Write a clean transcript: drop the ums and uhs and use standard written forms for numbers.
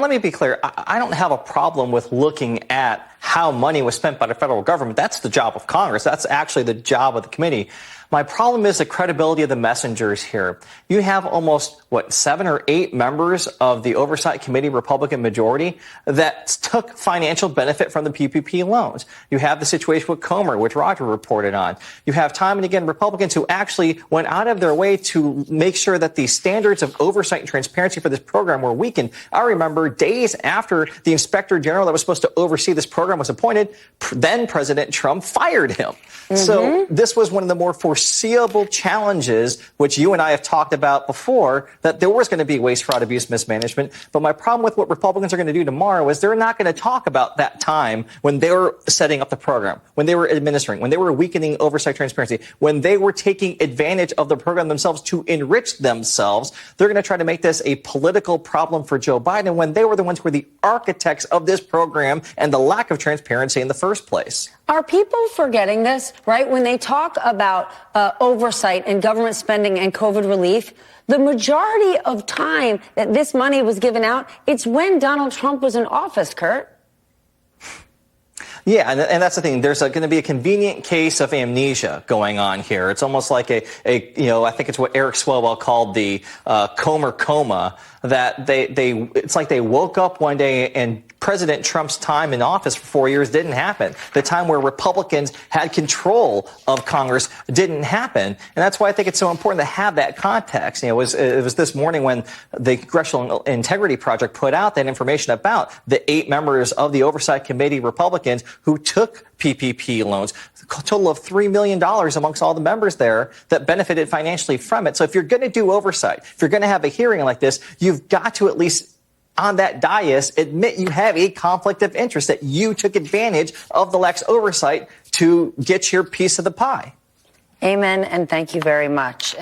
Let me be clear. I don't have a problem with looking at how money was spent by the federal government. That's the job of Congress. That's actually the job of the committee. My problem is the credibility of the messengers here. You have almost, 7 or 8 members of the Oversight Committee Republican majority that took financial benefit from the PPP loans. You have the situation with Comer, which Roger reported on. You have time and again Republicans who actually went out of their way to make sure that the standards of oversight and transparency for this program were weakened. I remember days after the inspector general that was supposed to oversee this program was appointed, then President Trump fired him. So this was one of the more foreseeable challenges, which you and I have talked about before, that there was going to be waste, fraud, abuse, mismanagement. But my problem with what Republicans are going to do tomorrow is they're not going to talk about that time when they were setting up the program, when they were administering, when they were weakening oversight transparency, when they were taking advantage of the program themselves to enrich themselves. They're going to try to make this a political problem for Joe Biden when they were the ones who were the architects of this program and the lack of transparency in the first place. Are people forgetting this, right? When they talk about oversight and government spending and COVID relief, the majority of time that this money was given out, it's when Donald Trump was in office, Kurt. Yeah, and that's the thing. There's going to be a convenient case of amnesia going on here. It's almost like I think it's what Eric Swalwell called the Comer coma, that it's like they woke up one day and President Trump's time in office for 4 years didn't happen. The time where Republicans had control of Congress didn't happen. And that's why I think it's so important to have that context. It was this morning when the Congressional Integrity Project put out that information about the 8 members of the Oversight Committee Republicans who took PPP loans, a total of $3 million amongst all the members there that benefited financially from it. So if you're going to do oversight, if you're going to have a hearing like this, you've got to at least on that dais admit you have a conflict of interest, that you took advantage of the lax oversight to get your piece of the pie. Amen, and thank you very much.